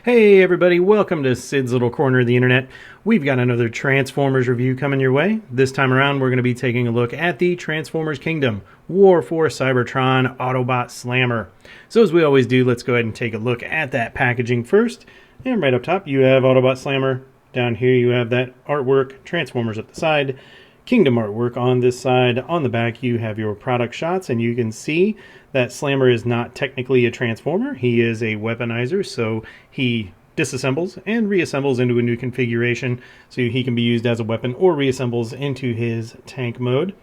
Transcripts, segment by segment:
Hey everybody, welcome to Sid's Little Corner of the Internet. We've got another Transformers review coming your way. This time around we're going to be taking a look at the Transformers Kingdom, War for Cybertron Autobot Slammer. So as we always do, let's go ahead and take a look at that packaging first. And right up top you have Autobot Slammer. Down here you have that artwork, Transformers at the side, Kingdom artwork on this side. On the back you have your product shots, and you can see that Slammer is not technically a Transformer. He is a Weaponizer, so he disassembles and reassembles into a new configuration, so he can be used as a weapon or reassembles into his tank mode.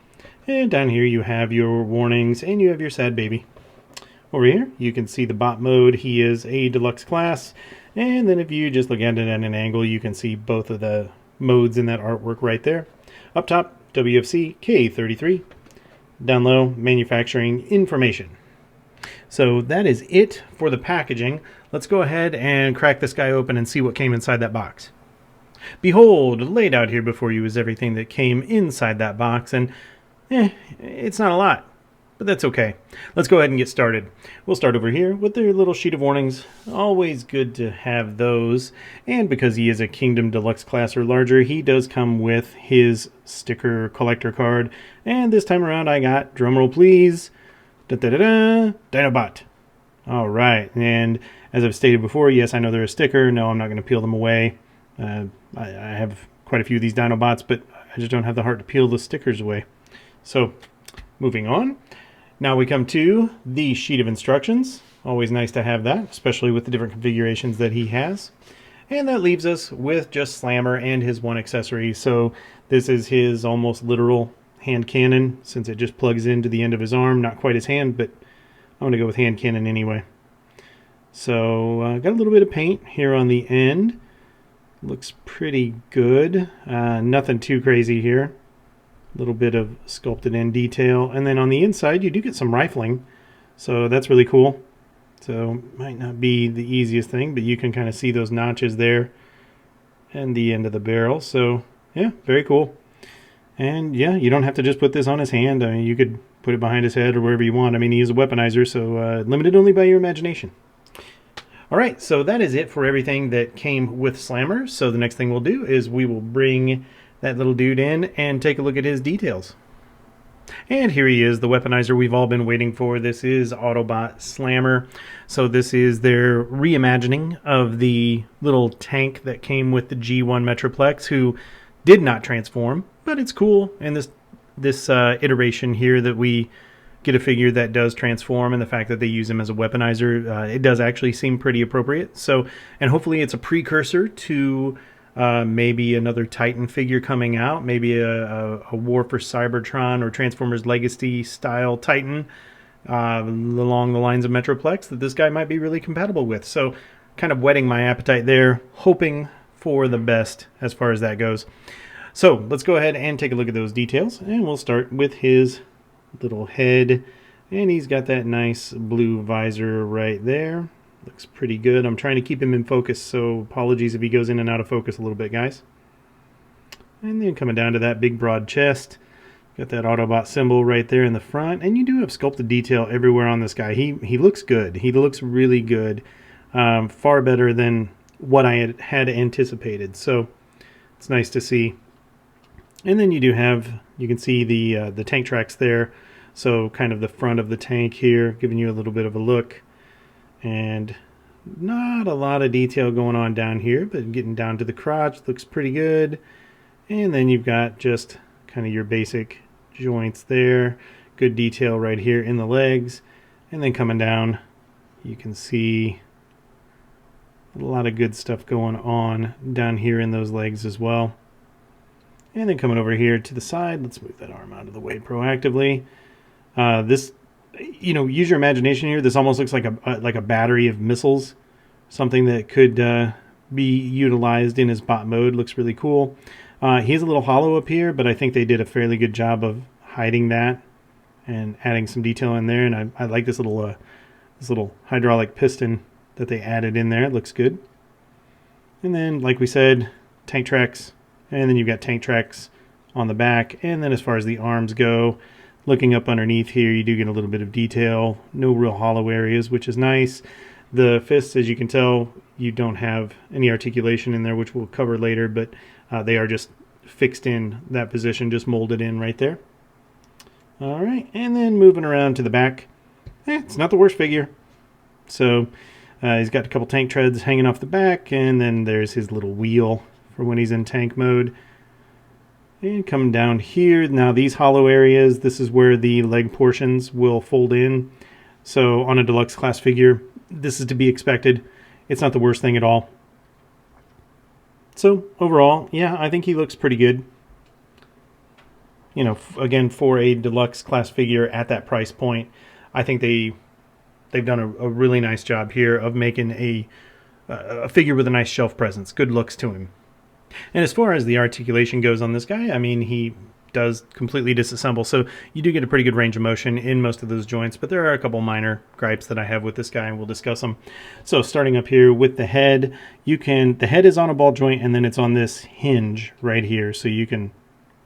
And down here you have your warnings and you have your sad baby. Over here you can see the bot mode. He is a Deluxe class, and then if you just look at it at an angle you can see both of the modes in that artwork right there. Up top, WFC K33. Down low, manufacturing information. So that is it for the packaging. Let's go ahead and crack this guy open and see what came inside that box. Behold, laid out here before you is everything that came inside that box, and it's not a lot, but that's okay. Let's go ahead and get started. We'll start over here with their little sheet of warnings. Always good to have those. And because he is a Kingdom Deluxe class or larger, he does come with his sticker collector card. And this time around I got, drumroll please, Dinobot. All right, and as I've stated before, yes, I know they're a sticker. No, I'm not going to peel them away. I have quite a few of these Dinobots, but I just don't have the heart to peel the stickers away. So, moving on. Now we come to the sheet of instructions. Always nice to have that, especially with the different configurations that he has. And that leaves us with just Slammer and his one accessory. So this is his almost literal hand cannon, since it just plugs into the end of his arm. Not quite his hand, but I'm going to go with hand cannon anyway. So got a little bit of paint here on the end. Looks pretty good. Nothing too crazy here. A little bit of sculpted in detail. And then on the inside you do get some rifling. So that's really cool. So might not be the easiest thing, but you can kind of see those notches there and the end of the barrel. So yeah, very cool. And yeah, you don't have to just put this on his hand. I mean, you could put it behind his head or wherever you want. I mean, he is a weaponizer, so limited only by your imagination. All right, so that is it for everything that came with Slammer. So the next thing we'll do is we will bring that little dude in and take a look at his details. And here he is, the weaponizer we've all been waiting for. This is Autobot Slammer. So this is their reimagining of the little tank that came with the G1 Metroplex, who did not transform, but it's cool in this iteration here that we get a figure that does transform, and the fact that they use him as a weaponizer, it does actually seem pretty appropriate. So, and hopefully it's a precursor to maybe another Titan figure coming out, maybe a War for Cybertron or Transformers Legacy style Titan along the lines of Metroplex that this guy might be really compatible with. So kind of whetting my appetite there, hoping for the best as far as that goes. So let's go ahead and take a look at those details, and we'll start with his little head, and he's got that nice blue visor right there. Looks pretty good. I'm trying to keep him in focus, so apologies if he goes in and out of focus a little bit, guys. And then coming down to that big broad chest, got that Autobot symbol right there in the front, and you do have sculpted detail everywhere on this guy. He looks good. He looks really good. Far better than what I had anticipated, so it's nice to see. And then you do have, you can see the tank tracks there, so kind of the front of the tank here, giving you a little bit of a look. And not a lot of detail going on down here, but getting down to the crotch looks pretty good. And then you've got just kind of your basic joints there, good detail right here in the legs. And then coming down, you can see a lot of good stuff going on down here in those legs as well. And then coming over here to the side, let's move that arm out of the way proactively. This, you know, use your imagination here. This almost looks like a battery of missiles, something that could be utilized in his bot mode. Looks really cool. He's a little hollow up here, but I think they did a fairly good job of hiding that and adding some detail in there. And I like this little hydraulic piston that they added in there. It looks good. And then, like we said, tank tracks, and then you've got tank tracks on the back. And then as far as the arms go, looking up underneath here, you do get a little bit of detail. No real hollow areas, which is nice. The fists, as you can tell, you don't have any articulation in there, which we'll cover later, but they are just fixed in that position, just molded in right there. All right, and then moving around to the back, it's not the worst figure. So he's got a couple tank treads hanging off the back, and then there's his little wheel for when he's in tank mode. And coming down here, now these hollow areas, this is where the leg portions will fold in. So on a deluxe class figure, this is to be expected. It's not the worst thing at all. So overall, yeah, I think he looks pretty good. You know, again, for a deluxe class figure at that price point, I think they've done a really nice job here of making a figure with a nice shelf presence, good looks to him. And as far as the articulation goes on this guy, I mean, he does completely disassemble, so you do get a pretty good range of motion in most of those joints, but there are a couple minor gripes that I have with this guy, and we'll discuss them. So starting up here with the head, the head is on a ball joint, and then it's on this hinge right here, so you can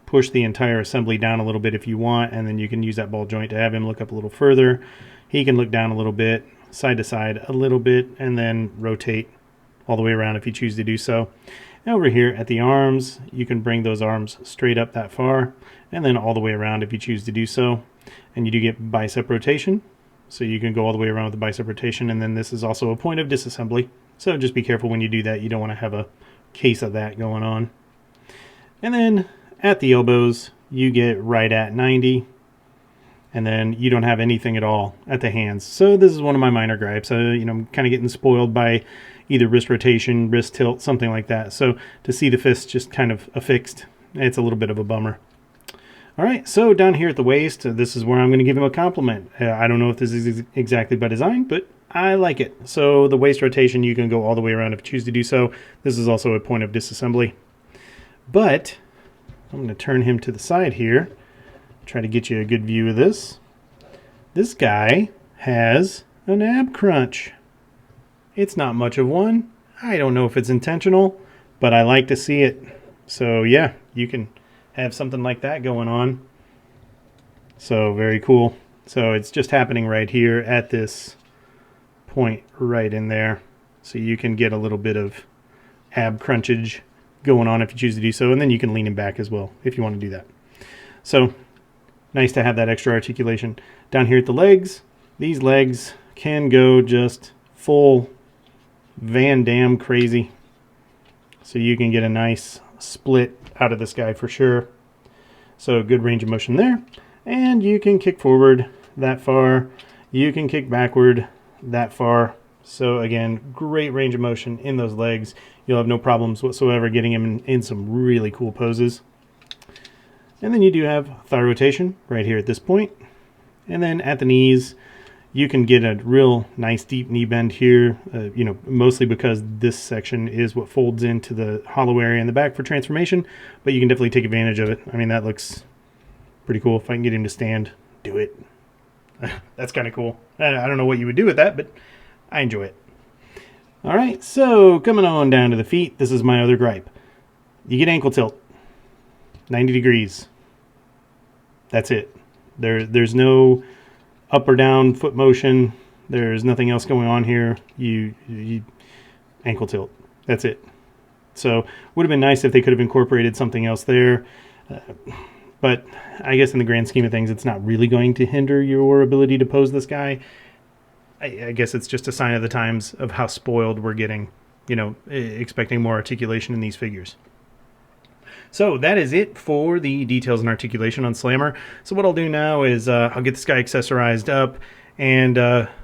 push the entire assembly down a little bit if you want, and then you can use that ball joint to have him look up a little further. He can look down a little bit, side to side a little bit, and then rotate all the way around if you choose to do so. And over here at the arms, you can bring those arms straight up that far, and then all the way around if you choose to do so. And you do get bicep rotation, so you can go all the way around with the bicep rotation, and then this is also a point of disassembly. So just be careful when you do that. You don't want to have a case of that going on. And then at the elbows, you get right at 90. And then you don't have anything at all at the hands. So this is one of my minor gripes. You know, I'm kind of getting spoiled by either wrist rotation, wrist tilt, something like that. So to see the fist just kind of affixed, it's a little bit of a bummer. All right, so down here at the waist, this is where I'm going to give him a compliment. I don't know if this is exactly by design, but I like it. So the waist rotation, you can go all the way around if you choose to do so. This is also a point of disassembly. But I'm going to turn him to the side here. Try to get you a good view of this. This guy has an ab crunch. It's not much of one. I don't know if it's intentional, but I like to see it. So yeah, you can have something like that going on. So very cool. So it's just happening right here at this point right in there. So you can get a little bit of ab crunchage going on if you choose to do so, and then you can lean him back as well if you want to do that. So nice to have that extra articulation. Down here at the legs, these legs can go just full Van Damme crazy. So you can get a nice split out of this guy for sure. So good range of motion there. And you can kick forward that far. You can kick backward that far. So again, great range of motion in those legs. You'll have no problems whatsoever getting him in some really cool poses. And then you do have thigh rotation right here at this point. And then at the knees, you can get a real nice deep knee bend here, you know, mostly because this section is what folds into the hollow area in the back for transformation, but you can definitely take advantage of it. I mean, that looks pretty cool. If I can get him to stand, do it. That's kind of cool. I don't know what you would do with that, but I enjoy it. All right, so coming on down to the feet, this is my other gripe. You get ankle tilt, 90 degrees. That's it. There's no up or down foot motion. There's nothing else going on here. You ankle tilt. That's it. So would have been nice if they could have incorporated something else there. But I guess in the grand scheme of things, it's not really going to hinder your ability to pose this guy. I guess it's just a sign of the times of how spoiled we're getting, you know, expecting more articulation in these figures. So that is it for the details and articulation on Slammer. So what I'll do now is I'll get this guy accessorized up, and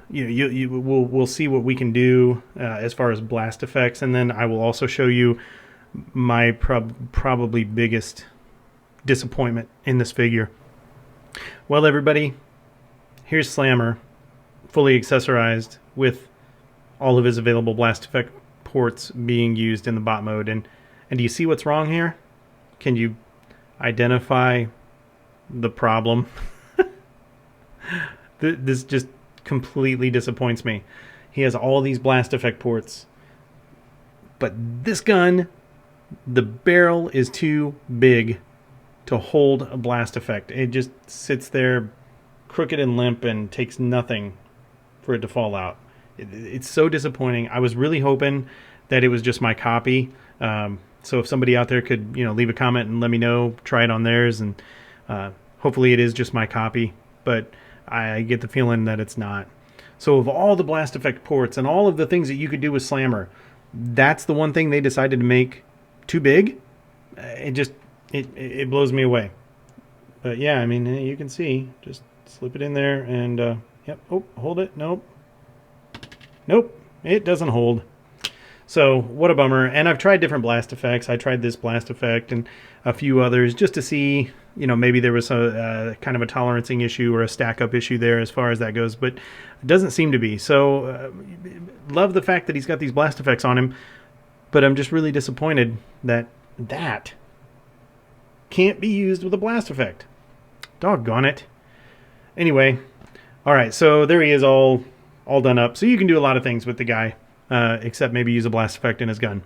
we'll see what we can do as far as blast effects, and then I will also show you my probably biggest disappointment in this figure. Well, everybody, here's Slammer, fully accessorized with all of his available blast effect ports being used in the bot mode. And do you see what's wrong here? Can you identify the problem? This just completely disappoints me. He has all these blast effect ports, but this gun, the barrel is too big to hold a blast effect. It just sits there crooked and limp and takes nothing for it to fall out. It's so disappointing. I was really hoping that it was just my copy. So if somebody out there could, leave a comment and let me know, try it on theirs, and hopefully it is just my copy. But I get the feeling that it's not. So of all the blast effect ports and all of the things that you could do with Slammer, that's the one thing they decided to make too big. It blows me away. But yeah, I mean, you can see, just slip it in there and yep. Oh, hold it. Nope, it doesn't hold. So what a bummer. And I've tried different blast effects. I tried this blast effect and a few others just to see, maybe there was a kind of a tolerancing issue or a stack up issue there as far as that goes, but it doesn't seem to be. So love the fact that he's got these blast effects on him, but I'm just really disappointed that can't be used with a blast effect. Doggone it. Anyway, all right, so there he is, all done up. So you can do a lot of things with the guy, except maybe use a blast effect in his gun.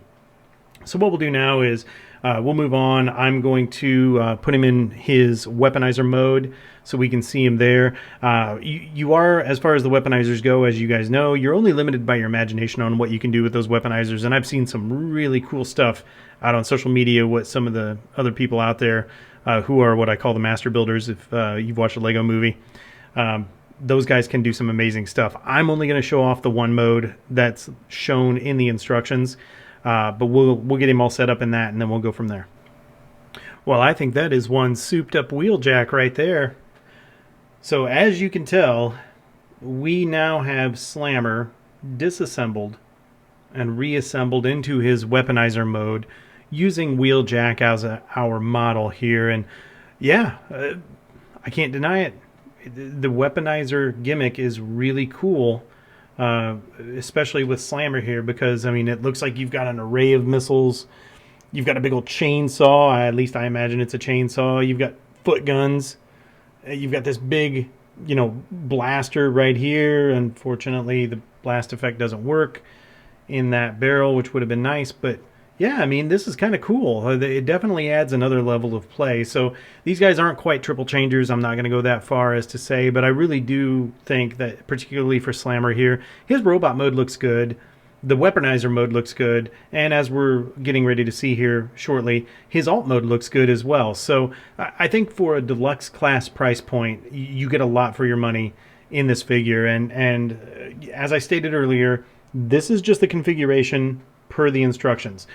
So what we'll do now is we'll move on. I'm going to put him in his Weaponizer mode so we can see him there. You are, as far as the weaponizers go, as you guys know, you're only limited by your imagination on what you can do with those weaponizers. And I've seen some really cool stuff out on social media with some of the other people out there who are what I call the master builders. If you've watched a Lego movie, those guys can do some amazing stuff. I'm only going to show off the one mode that's shown in the instructions. But we'll get him all set up in that, and then we'll go from there. Well, I think that is one souped up wheeljack right there. So as you can tell, we now have Slammer disassembled and reassembled into his Weaponizer mode using wheeljack as our model here. And yeah, I can't deny it. The Weaponizer gimmick is really cool. Especially with Slammer here, because I mean, it looks like you've got an array of missiles. You've got a big old chainsaw. At least I imagine it's a chainsaw. You've got foot guns. You've got this big, blaster right here. Unfortunately, the blast effect doesn't work in that barrel, which would have been nice. But yeah, I mean, this is kind of cool. It definitely adds another level of play. So these guys aren't quite triple changers. I'm not going to go that far as to say, but I really do think that, particularly for Slammer here, his robot mode looks good. The Weaponizer mode looks good. And as we're getting ready to see here shortly, his alt mode looks good as well. So I think for a deluxe class price point, you get a lot for your money in this figure. And as I stated earlier, this is just the configuration per the instructions.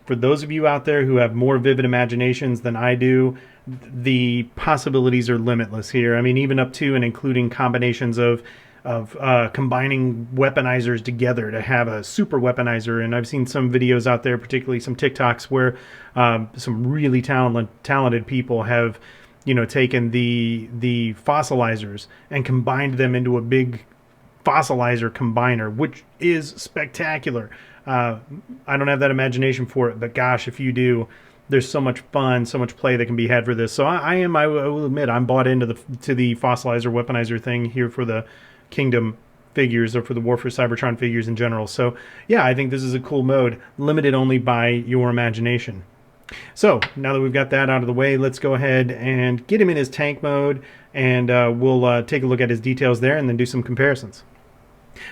For those of you out there who have more vivid imaginations than I do, the possibilities are limitless here. I mean, even up to and including combinations of combining weaponizers together to have a super weaponizer. And I've seen some videos out there, particularly some TikToks, where some really talented people have, taken the fossilizers and combined them into a big fossilizer combiner, which is spectacular. I don't have that imagination for it, but gosh, if you do, there's so much fun, so much play that can be had for this. So I will admit, I'm bought into the fossilizer weaponizer thing here for the Kingdom figures, or for the War for Cybertron figures in general. So yeah, I think this is a cool mode, limited only by your imagination. So now that we've got that out of the way, let's go ahead and get him in his tank mode, and we'll take a look at his details there and then do some comparisons.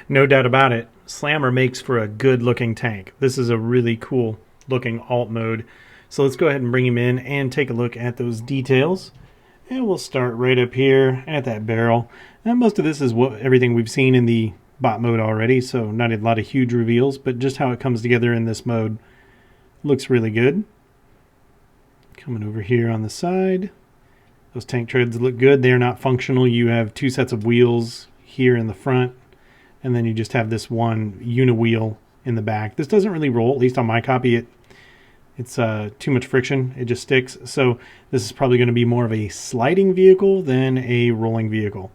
No doubt about it, Slammer makes for a good looking tank. This is a really cool looking alt mode. So let's go ahead and bring him in and take a look at those details. And we'll start right up here at that barrel. And most of this is everything we've seen in the bot mode already, so not a lot of huge reveals, but just how it comes together in this mode looks really good. Coming over here on the side, those tank treads look good. They are not functional. You have two sets of wheels here in the front, and then you just have this one uni-wheel in the back. This doesn't really roll, at least on my copy. It's too much friction. It just sticks. So this is probably going to be more of a sliding vehicle than a rolling vehicle.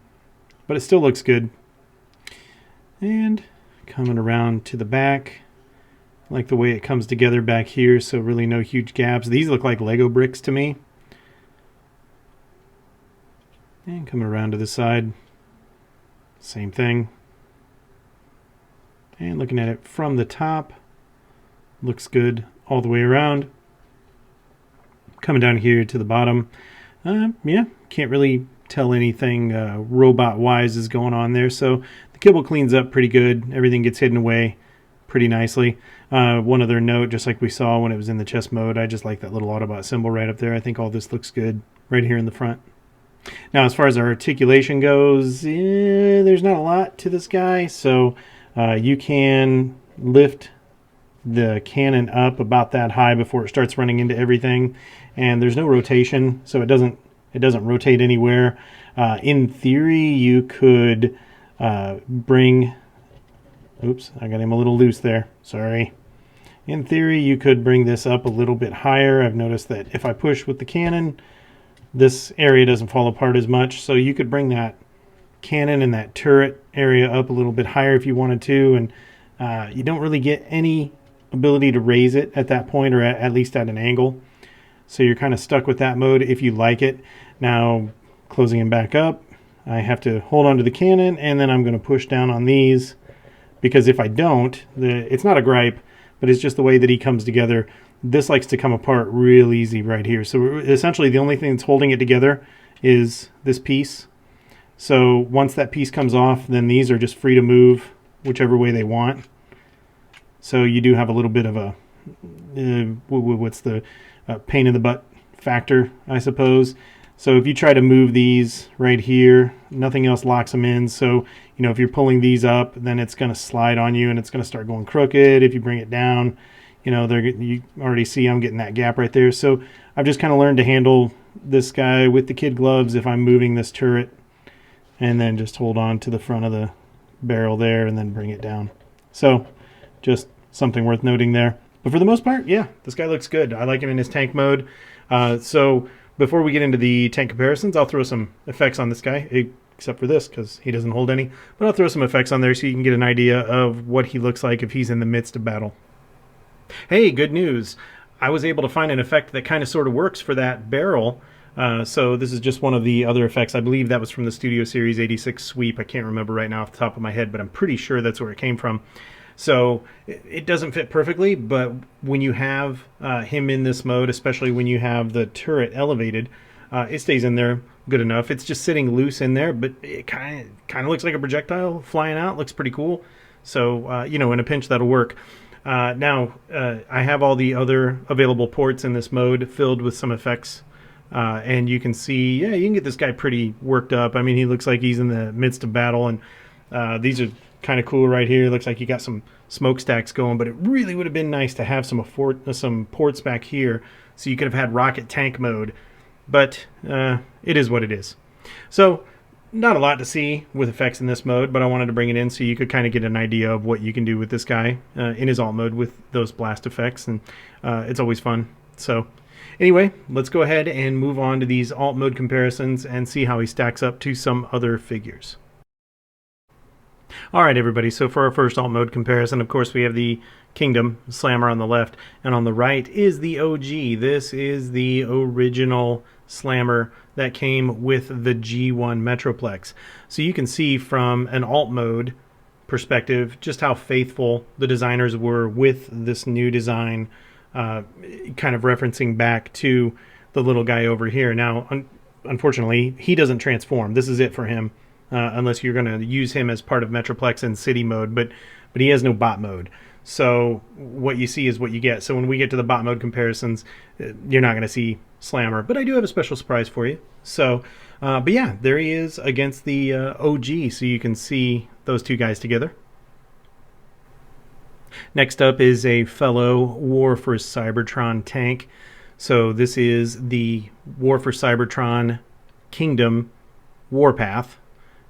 But it still looks good. And coming around to the back, I like the way it comes together back here, so really no huge gaps. These look like Lego bricks to me. And coming around to the side, same thing. And looking at it from the top, looks good all the way around. Coming down here to the bottom, yeah, can't really tell anything robot-wise is going on there. So the kibble cleans up pretty good. Everything gets hidden away pretty nicely. One other note, just like we saw when it was in the chess mode, I just like that little Autobot symbol right up there. I think all this looks good right here in the front. Now, as far as our articulation goes, there's not a lot to this guy. So you can lift the cannon up about that high before it starts running into everything, and there's no rotation, so it doesn't rotate anywhere. In theory, you could bring... Oops, I got him a little loose there. Sorry. In theory, you could bring this up a little bit higher. I've noticed that if I push with the cannon, this area doesn't fall apart as much, so you could bring that cannon and that turret area up a little bit higher if you wanted to, and you don't really get any ability to raise it at that point, or at least at an angle. So you're kind of stuck with that mode if you like it. Now, closing him back up, I have to hold onto the cannon, and then I'm going to push down on these, because if I don't, it's not a gripe, but it's just the way that he comes together. This likes to come apart real easy right here. So essentially the only thing that's holding it together is this piece. So once that piece comes off, then these are just free to move whichever way they want. So you do have a little bit of a, what's the pain in the butt factor, I suppose. So if you try to move these right here, nothing else locks them in. So, you know, if you're pulling these up, then it's going to slide on you and it's going to start going crooked. If you bring it down, you know, you already see I'm getting that gap right there. So I've just kind of learned to handle this guy with the kid gloves if I'm moving this turret, and then just hold on to the front of the barrel there and then bring it down. So just something worth noting there. But for the most part, yeah, this guy looks good. I like him in his tank mode. So before we get into the tank comparisons, I'll throw some effects on this guy, except for this because he doesn't hold any. But I'll throw some effects on there so you can get an idea of what he looks like if he's in the midst of battle. Hey, good news. I was able to find an effect that kind of sort of works for that barrel. So this is just one of the other effects. I believe that was from the Studio Series 86 sweep. I can't remember right now off the top of my head, but I'm pretty sure that's where it came from. So it doesn't fit perfectly, but when you have him in this mode, especially when you have the turret elevated, it stays in there good enough. It's just sitting loose in there, but it kind of looks like a projectile flying out. Looks pretty cool. So, you know, in a pinch, that'll work. Now, I have all the other available ports in this mode filled with some effects. And you can see, yeah, you can get this guy pretty worked up. I mean, he looks like he's in the midst of battle, and these are kind of cool right here. Looks like you got some smokestacks going, but it really would have been nice to have some ports back here so you could have had rocket tank mode. But it is what it is. So not a lot to see with effects in this mode, but I wanted to bring it in so you could kind of get an idea of what you can do with this guy in his alt mode with those blast effects, and it's always fun. So anyway, let's go ahead and move on to these alt mode comparisons and see how he stacks up to some other figures. Alright everybody, so for our first alt mode comparison, of course we have the Kingdom Slammer on the left, and on the right is the OG. This is the original Slammer that came with the G1 Metroplex. So you can see from an alt mode perspective just how faithful the designers were with this new design, kind of referencing back to the little guy over here. Now, unfortunately, he doesn't transform. This is it for him. Unless you're going to use him as part of Metroplex and City mode, but he has no bot mode. So what you see is what you get. So when we get to the bot mode comparisons, you're not going to see Slammer, but I do have a special surprise for you. So, but yeah, there he is against the OG, so you can see those two guys together. Next up is a fellow War for Cybertron tank. So this is the War for Cybertron Kingdom Warpath.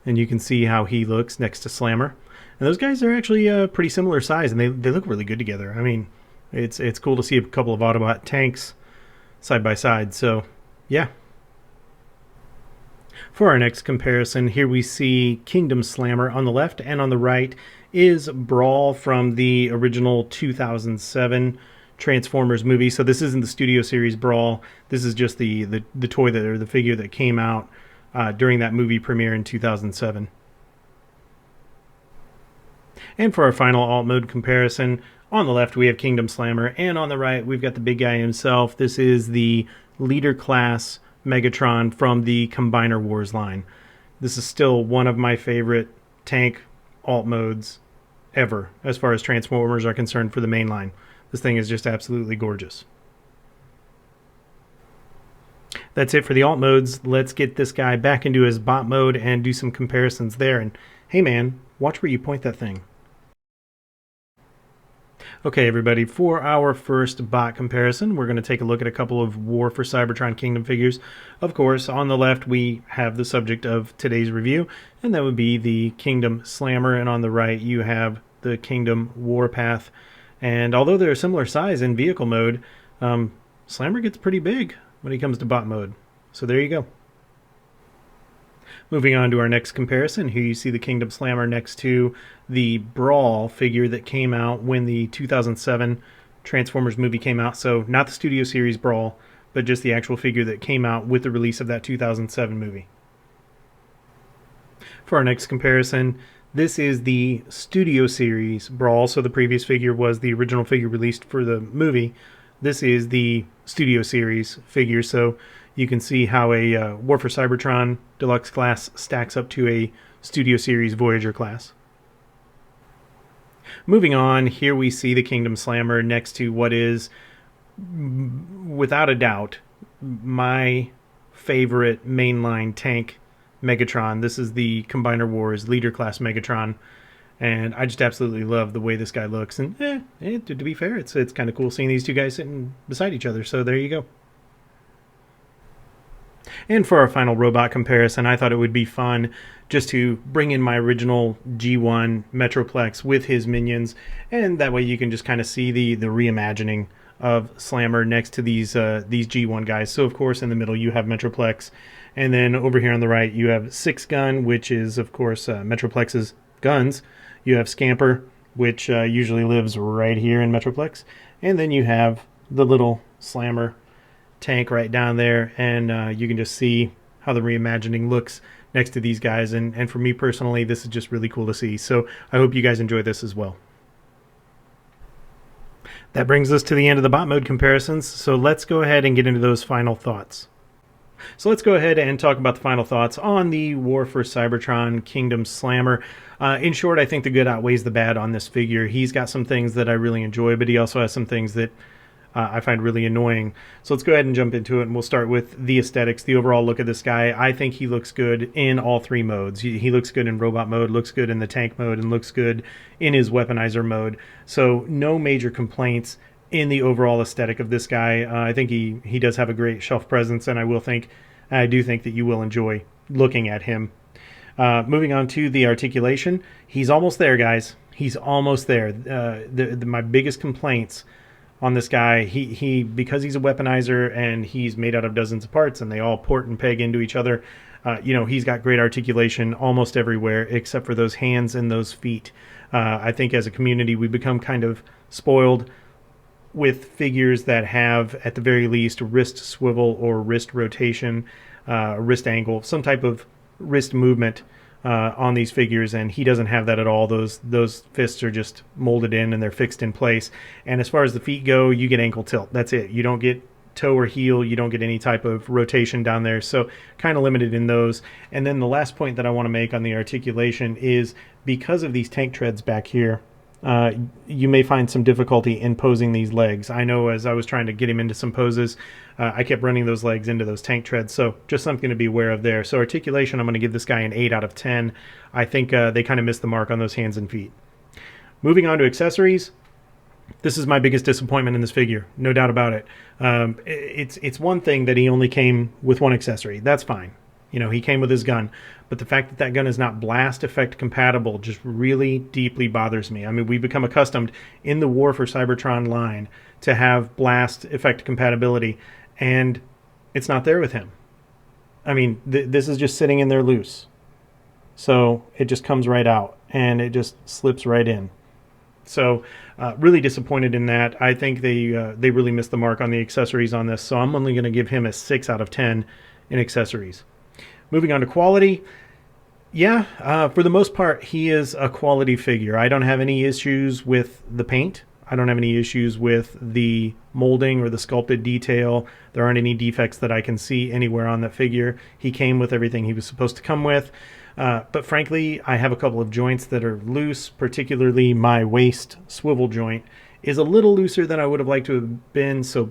And you can see how he looks next to Slammer. And those guys are actually pretty similar size, and they look really good together. I mean, it's cool to see a couple of Autobot tanks side by side. So, yeah. For our next comparison, here we see Kingdom Slammer on the left, and on the right is Brawl from the original 2007 Transformers movie. So this isn't the Studio Series Brawl. This is just the toy or the figure that came out during that movie premiere in 2007. And for our final alt mode comparison, on the left we have Kingdom Slammer, and on the right we've got the big guy himself. This is the leader class Megatron from the Combiner Wars line. This is still one of my favorite tank alt modes ever as far as Transformers are concerned for the main line. This thing is just absolutely gorgeous. That's it for the alt modes. Let's get this guy back into his bot mode and do some comparisons there. And hey man, watch where you point that thing. Okay everybody, for our first bot comparison, we're going to take a look at a couple of War for Cybertron Kingdom figures. Of course, on the left we have the subject of today's review, and that would be the Kingdom Slammer, and on the right you have the Kingdom Warpath. And although they're a similar size in vehicle mode, Slammer gets pretty big when he comes to bot mode. So there you go. Moving on to our next comparison, here you see the Kingdom Slammer next to the Brawl figure that came out when the 2007 Transformers movie came out. So not the Studio Series Brawl, but just the actual figure that came out with the release of that 2007 movie. For our next comparison, this is the Studio Series Brawl. So the previous figure was the original figure released for the movie. This is the Studio Series figure, so you can see how a War for Cybertron Deluxe class stacks up to a Studio Series Voyager class. Moving on, here we see the Kingdom Slammer next to what is, without a doubt, my favorite mainline tank Megatron. This is the Combiner Wars Leader Class Megatron. And I just absolutely love the way this guy looks. And to be fair, it's kind of cool seeing these two guys sitting beside each other. So there you go. And for our final robot comparison, I thought it would be fun just to bring in my original G1 Metroplex with his minions. And that way you can just kind of see the reimagining of Slammer next to these G1 guys. So of course in the middle you have Metroplex. And then over here on the right you have Six Gun, which is of course Metroplex's guns. You have Scamper, which usually lives right here in Metroplex. And then you have the little Slammer tank right down there. And you can just see how the reimagining looks next to these guys. And for me personally, this is just really cool to see. So I hope you guys enjoy this as well. That brings us to the end of the bot mode comparisons. So let's go ahead and get into those final thoughts. So let's go ahead and talk about the final thoughts on the War for Cybertron Kingdom Slammer. In short, I think the good outweighs the bad on this figure. He's got some things that I really enjoy, but he also has some things that I find really annoying. So let's go ahead and jump into it, and we'll start with the aesthetics, the overall look of this guy. I think he looks good in all three modes. He looks good in robot mode, looks good in the tank mode, and looks good in his weaponizer mode. So no major complaints in the overall aesthetic of this guy. I think he does have a great shelf presence, and I do think that you will enjoy looking at him. Moving on to the articulation, he's almost there, guys. He's almost there. My biggest complaints on this guy, because he's a weaponizer and he's made out of dozens of parts and they all port and peg into each other, he's got great articulation almost everywhere except for those hands and those feet. I think as a community we become kind of spoiled with figures that have, at the very least, wrist swivel or wrist rotation, wrist angle, some type of wrist movement on these figures, and he doesn't have that at all. Those fists are just molded in and they're fixed in place. And as far as the feet go, you get ankle tilt. That's it. You don't get toe or heel. You don't get any type of rotation down there. So kind of limited in those. And then the last point that I want to make on the articulation is because of these tank treads back here, you may find some difficulty in posing these legs. I know as I was trying to get him into some poses, I kept running those legs into those tank treads, so just something to be aware of there. So articulation, I'm going to give this guy an 8 out of 10. I think they kind of missed the mark on those hands and feet. Moving on to accessories, this is my biggest disappointment in this figure, no doubt about it. It's one thing that he only came with one accessory. That's fine. He came with his gun. But the fact that that gun is not blast effect compatible just really deeply bothers me. I mean, we've become accustomed in the War for Cybertron line to have blast effect compatibility, and it's not there with him. I mean, this is just sitting in there loose. So it just comes right out, and it just slips right in. So really disappointed in that. I think they really missed the mark on the accessories on this, so I'm only going to give him a 6 out of 10 in accessories. Moving on to quality, yeah, for the most part, he is a quality figure. I don't have any issues with the paint. I don't have any issues with the molding or the sculpted detail. There aren't any defects that I can see anywhere on that figure. He came with everything he was supposed to come with. But frankly, I have a couple of joints that are loose, particularly my waist swivel joint is a little looser than I would have liked to have been. So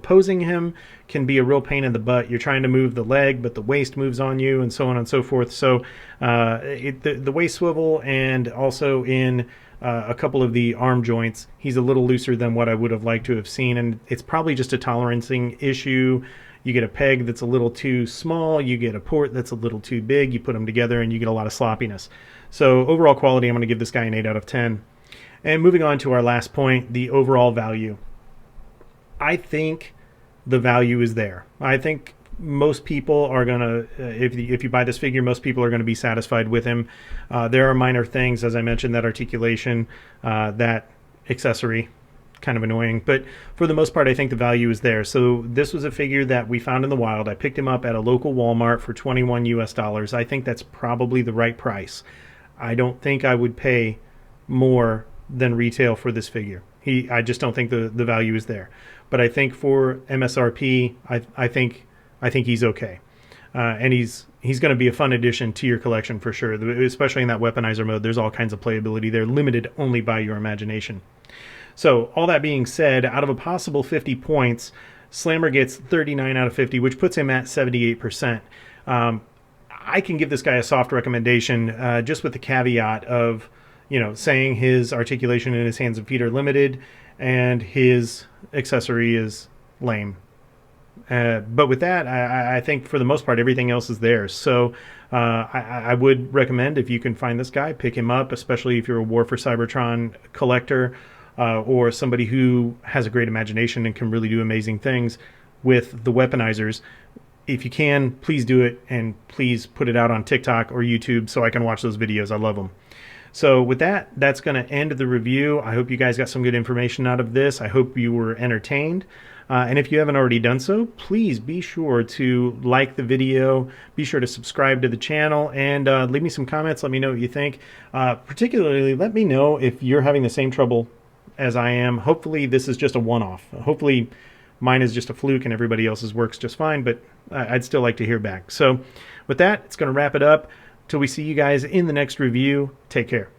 posing him can be a real pain in the butt. You're trying to move the leg, but the waist moves on you, and so on and so forth. So the waist swivel, and also in a couple of the arm joints, he's a little looser than what I would have liked to have seen, and it's probably just a tolerancing issue. You get a peg that's a little too small, you get a port that's a little too big, you put them together and you get a lot of sloppiness. So overall quality, I'm going to give this guy an 8 out of 10. And moving on to our last point, the overall value. I think the value is there. I think most people are going to, if you buy this figure, most people are going to be satisfied with him. There are minor things, as I mentioned, that articulation, that accessory, kind of annoying. But for the most part, I think the value is there. So this was a figure that we found in the wild. I picked him up at a local Walmart for $21 US. I think that's probably the right price. I don't think I would pay more than retail for this figure. I just don't think the value is there. But I think for MSRP, I think he's okay. And he's going to be a fun addition to your collection for sure, especially in that Weaponizer mode. There's all kinds of playability there, limited only by your imagination. So all that being said, out of a possible 50 points, Slammer gets 39 out of 50, which puts him at 78%. I can give this guy a soft recommendation, just with the caveat of, saying his articulation in his hands and feet are limited and his accessory is lame. But with that, I think for the most part, everything else is there. So I would recommend, if you can find this guy, pick him up, especially if you're a War for Cybertron collector, or somebody who has a great imagination and can really do amazing things with the weaponizers. If you can, please do it, and please put it out on TikTok or YouTube so I can watch those videos. I love them. So with that, that's going to end the review. I hope you guys got some good information out of this. I hope you were entertained. And if you haven't already done so, please be sure to like the video, be sure to subscribe to the channel, and leave me some comments. Let me know what you think. Particularly, let me know if you're having the same trouble as I am. Hopefully this is just a one-off. Hopefully mine is just a fluke and everybody else's works just fine, but I'd still like to hear back. So with that, it's going to wrap it up. Till we see you guys in the next review, take care.